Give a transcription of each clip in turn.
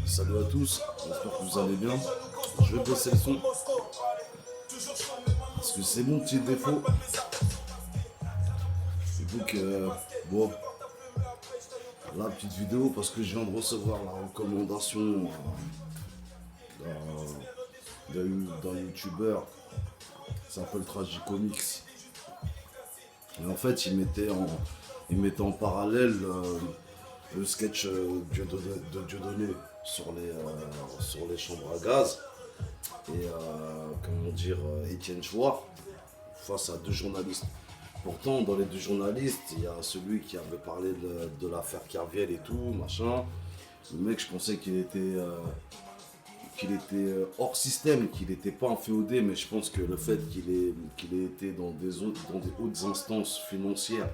Salut à tous, j'espère que vous allez bien. Je vais baisser le son parce que c'est mon petit défaut. Donc, bon, la petite vidéo parce que je viens de recevoir la recommandation d'un youtubeur qui s'appelle Tragicomics. Et en fait, il mettait en parallèle le sketch de Dieudonné sur les chambres à gaz et comment dire Étienne Chouard face à deux journalistes. Pourtant, dans les deux journalistes, il y a celui qui avait parlé de l'affaire Kerviel et tout, machin. Le mec, je pensais qu'il était hors système, qu'il n'était pas inféodé, mais je pense que le fait qu'il ait été dans des hautes instances financières,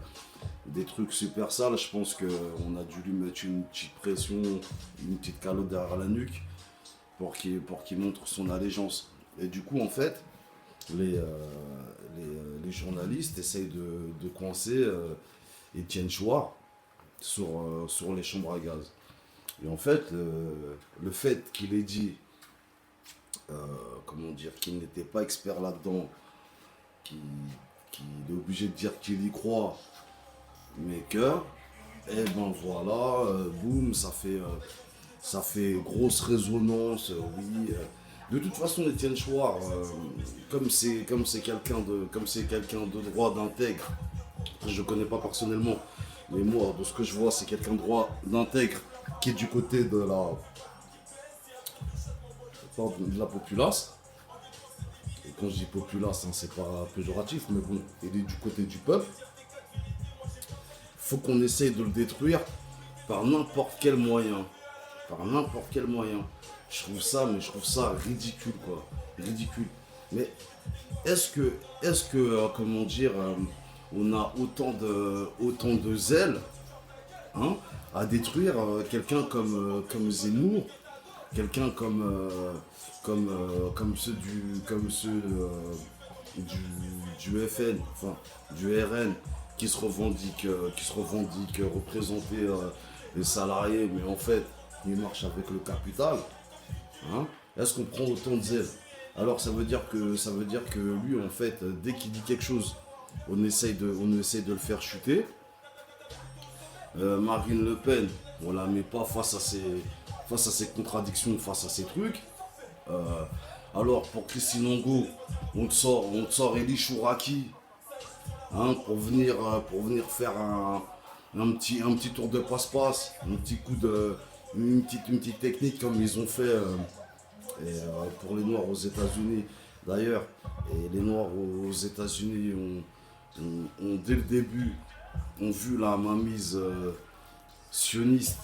des trucs super sales, je pense qu'on a dû lui mettre une petite pression, une petite calotte derrière la nuque pour qu'il montre son allégeance. Et du coup, en fait, les journalistes essayent de coincer Étienne Chouard sur les chambres à gaz. Et en fait, le fait qu'il ait dit, comment dire, qu'il n'était pas expert là-dedans, qu'il est obligé de dire qu'il y croit, mais que, eh ben voilà, boum, ça fait grosse résonance, oui. De toute façon, Étienne Chouard, comme c'est quelqu'un de droit, d'intègre, je ne connais pas personnellement, mais moi, de ce que je vois, c'est quelqu'un de droit, d'intègre, qui est du côté de la populace. Et quand je dis populace, hein, c'est pas péjoratif, mais bon, il est du côté du peuple. Faut qu'on essaye de le détruire par n'importe quel moyen. Par n'importe quel moyen. Je trouve ça ridicule, quoi. Ridicule. Mais comment dire, on a autant de zèle, hein, à détruire quelqu'un comme Zemmour, quelqu'un comme ceux du FN, enfin du RN, qui se revendiquent représenter les salariés, mais en fait ils marchent avec le capital. Hein. Est-ce qu'on prend autant de zèle? Alors ça veut dire que lui, en fait, dès qu'il dit quelque chose, on essaye de le faire chuter. Marine Le Pen, on la met pas face à ses contradictions, face à ses trucs. Alors pour Christine Angot, on te sort Elie Chouraki, hein, pour venir faire un petit tour de passe-passe, une petite technique comme ils ont fait pour les Noirs aux États-Unis. D'ailleurs, et les Noirs aux États-Unis ont dès le début ont vu la mainmise sioniste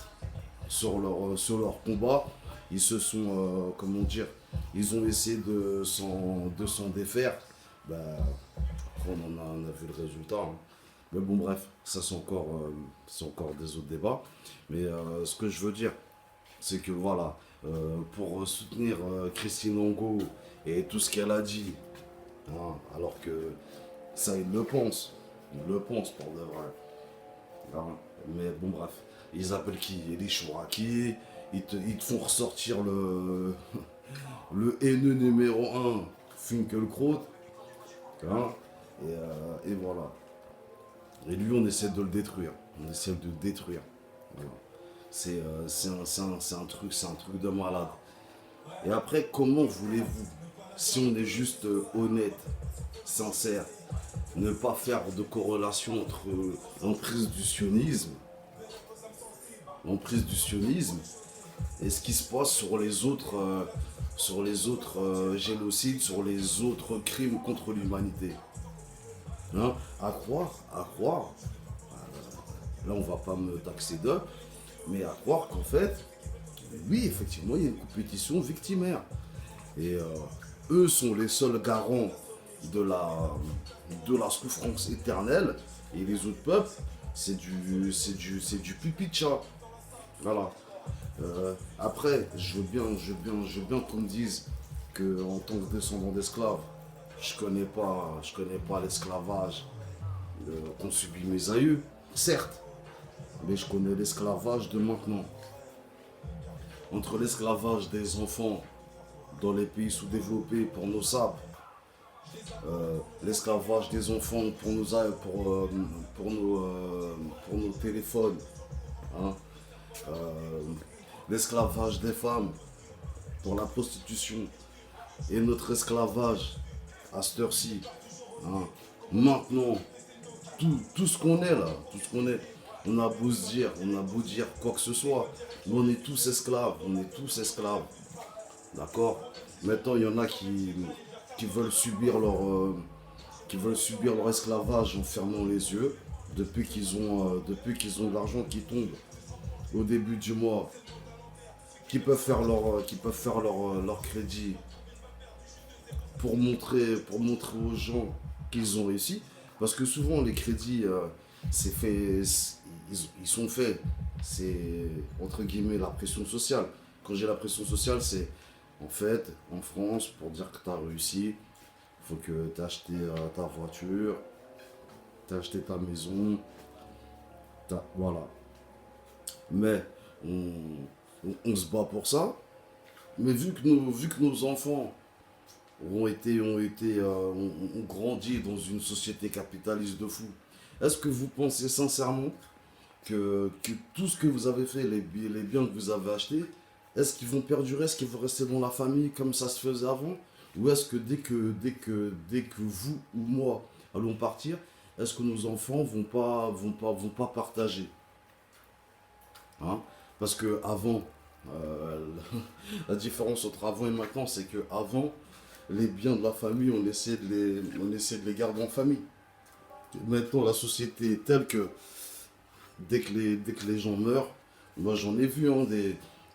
sur leur combat. Ils se sont, comment dire, ils ont essayé de s'en défaire. Bah, on a vu le résultat. Hein. Mais bon, bref, ça c'est encore des autres débats. Mais ce que je veux dire, c'est que voilà, pour soutenir Christine Angot et tout ce qu'elle a dit, hein, alors que ça, il le pense pour de vrai. Hein. Mais bon, bref, ils appellent qui? Elie Chouraki, ils te font ressortir le haineux numéro 1, Finkelkraut, hein, et voilà. Et lui, on essaie de le détruire. On essaie de le détruire. Voilà. C'est un truc de malade. Et après, comment voulez-vous, si on est juste honnête, sincère, ne pas faire de corrélation entre l'emprise du sionisme et ce qui se passe sur les autres génocides, sur les autres crimes contre l'humanité. Hein, à croire, là on va pas me taxer d'eux, mais à croire qu'en fait, oui, effectivement, il y a une compétition victimaire. Et eux sont les seuls garants de la souffrance éternelle, et les autres peuples, c'est du pipi de chat. Voilà. Après, je veux bien qu'on me dise qu'en tant que descendant d'esclaves, je connais pas l'esclavage qu'ont subi mes aïeux, certes, mais je connais l'esclavage de maintenant. entre l'esclavage des enfants dans les pays sous-développés pour nos sables, l'esclavage des enfants pour nos téléphones, hein, euh, l'esclavage des femmes pour la prostitution et notre esclavage à cette heure-ci. Hein. Maintenant, tout ce qu'on est là, tout ce qu'on est, on a beau dire quoi que ce soit, mais on est tous esclaves, on est tous esclaves. D'accord. Maintenant, il y en a qui veulent qui veulent subir leur esclavage en fermant les yeux depuis qu'ils ont de l'argent qui tombe au début du mois, qui peuvent faire leur crédit pour montrer aux gens qu'ils ont réussi. Parce que souvent, les crédits, c'est fait, ils sont faits, c'est entre guillemets la pression sociale. Quand j'ai la pression sociale, c'est en fait, en France, pour dire que tu as réussi, il faut que tu aies acheté ta voiture, tu as acheté ta maison, voilà. Mais on se bat pour ça. Mais vu que nos enfants ont grandi dans une société capitaliste de fou, est-ce que vous pensez sincèrement que tout ce que vous avez fait, les biens que vous avez achetés, est-ce qu'ils vont perdurer, est-ce qu'ils vont rester dans la famille comme ça se faisait avant? Ou est-ce que dès que vous ou moi allons partir, est-ce que nos enfants vont pas partager, hein? Parce que avant, euh, la différence entre avant et maintenant, c'est que avant, les biens de la famille, on essayait de les garder en famille. Maintenant, la société est telle que dès que les gens meurent, moi j'en ai vu hein,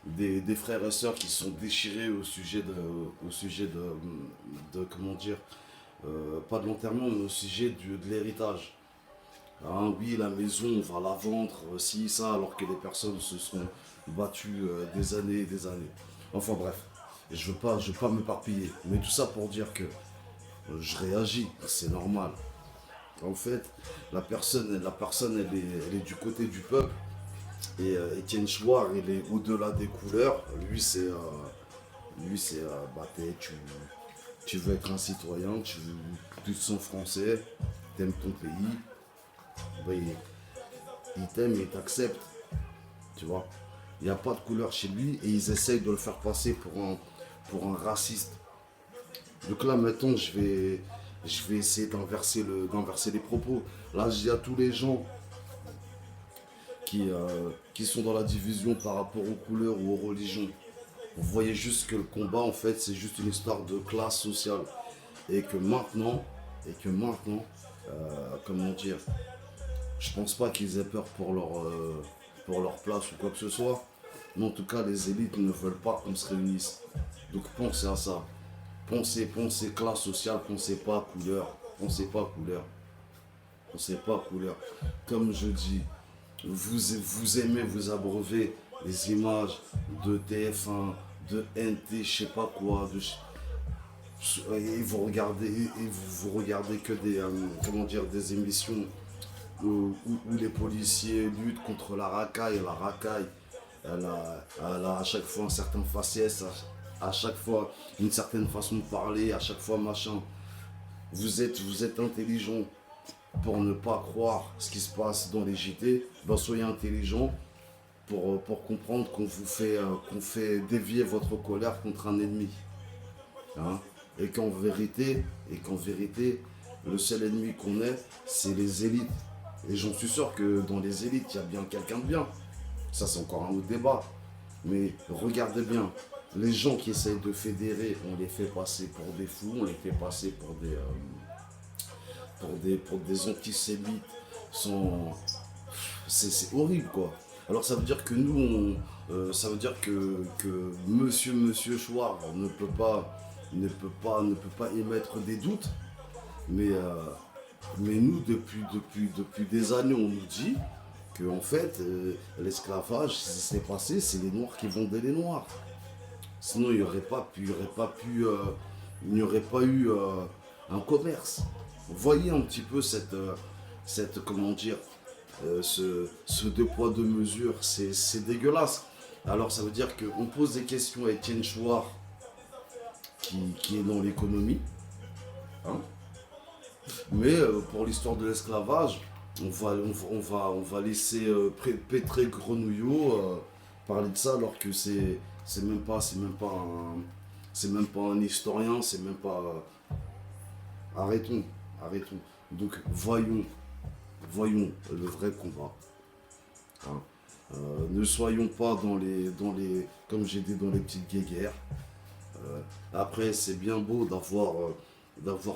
des frères et sœurs qui sont déchirés au sujet comment dire, pas de l'enterrement, mais au sujet de l'héritage. Hein, oui, la maison, on va la vendre, si, ça, alors que les personnes se sont battues des années et des années. Enfin bref, je veux pas m'éparpiller, mais tout ça pour dire que je réagis, c'est normal. En fait, la personne elle est du côté du peuple. Et Étienne Chouard, il est au-delà des couleurs. Bah, tu veux être un citoyen, tu te sens français, t'aimes ton pays, bah, il t'aime et il t'accepte, tu vois. Il n'y a pas de couleur chez lui et ils essayent de le faire passer pour un raciste. Donc là, maintenant, je vais essayer d'enverser les propos. Là, je dis à tous les gens qui sont dans la division par rapport aux couleurs ou aux religions. Vous voyez juste que le combat, en fait, c'est juste une histoire de classe sociale. Et que maintenant, comment dire, je pense pas qu'ils aient peur pour leur place ou quoi que ce soit. Mais en tout cas, les élites ne veulent pas qu'on se réunisse. Donc pensez à ça. Pensez classe sociale, pensez pas couleur. Pensez pas couleur. Pensez pas couleur. Comme je dis, vous aimez vous abreuver les images de TF1, de NT, je sais pas quoi, et vous regardez que comment dire, des émissions où les policiers luttent contre la racaille. La racaille, elle a à chaque fois un certain faciès, à chaque fois une certaine façon de parler, à chaque fois machin. Vous êtes intelligent pour ne pas croire ce qui se passe dans les JT. Ben, soyez intelligent pour comprendre qu'on fait dévier votre colère contre un ennemi. Hein, et qu'en vérité, le seul ennemi qu'on ait, c'est les élites. Et j'en suis sûr que dans les élites, il y a bien quelqu'un de bien. Ça, c'est encore un autre débat. Mais regardez bien, les gens qui essayent de fédérer, on les fait passer pour des fous, on les fait passer pour des antisémites. C'est horrible, quoi. Alors ça veut dire que ça veut dire que monsieur Chouard ne peut pas émettre des doutes, mais, mais nous, depuis des années, on nous dit que en fait, l'esclavage, ce qui s'est passé, c'est les Noirs qui vendaient les Noirs. Sinon, il n'y aurait pas eu un commerce. Vous voyez un petit peu comment dire, ce deux poids deux mesures, c'est dégueulasse. Alors ça veut dire qu'on pose des questions à Étienne Chouard, qui est dans l'économie. Hein. Mais pour l'histoire de l'esclavage, on va laisser Pétré Grenouillot parler de ça alors que c'est même pas un historien, c'est même pas. Arrêtons, arrêtons. Donc voyons le vrai combat. Hein. Ne soyons pas comme j'ai dit, dans les petites guéguerres. Après, c'est bien beau d'avoir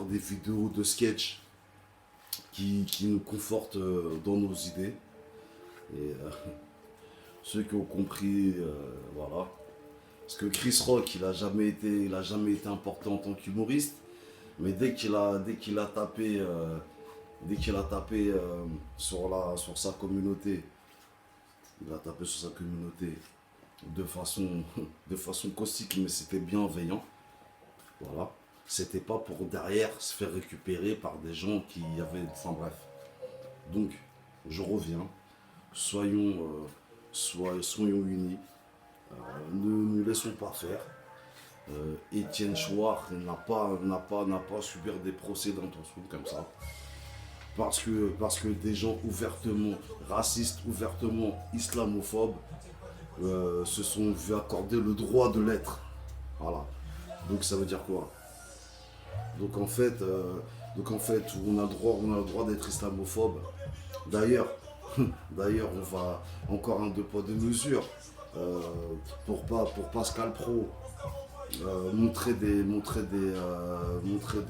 des vidéos de sketch qui nous confortent dans nos idées. Et ceux qui ont compris, voilà. Parce que Chris Rock, il a jamais été important en tant qu'humoriste, mais dès qu'il a tapé sur sa communauté, il a tapé sur sa communauté de façon, de façon caustique, mais c'était bienveillant. Voilà. C'était pas pour derrière se faire récupérer par des gens qui avaient. Enfin bref. Donc, je reviens. Soyons unis. Ne nous laissons pas faire. Étienne Chouard n'a pas à subir des procès d'intention comme ça. Parce que des gens ouvertement racistes, ouvertement islamophobes, se sont vu accorder le droit de l'être. Voilà. Donc ça veut dire quoi? Donc en fait, on a le droit d'être islamophobe. D'ailleurs, on va encore un deux poids deux mesures pour Pascal Pro montrer des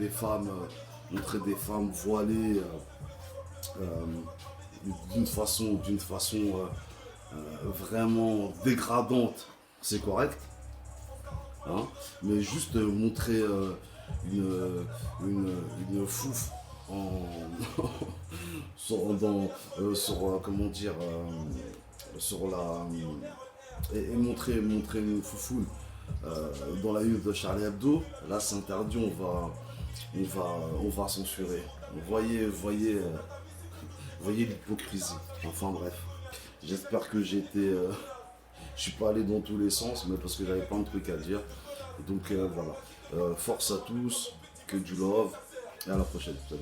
femmes voilées d'une façon vraiment dégradante, c'est correct, hein, mais juste montrer une fouf en comment dire, sur la et montrer une foufoune dans la une de Charlie Hebdo. Là c'est interdit, on va censurer. Voyez l'hypocrisie. Enfin bref, j'espère que je suis pas allé dans tous les sens, mais parce que j'avais plein de trucs à dire. Donc voilà. Force à tous, que du love, et à la prochaine. Salut.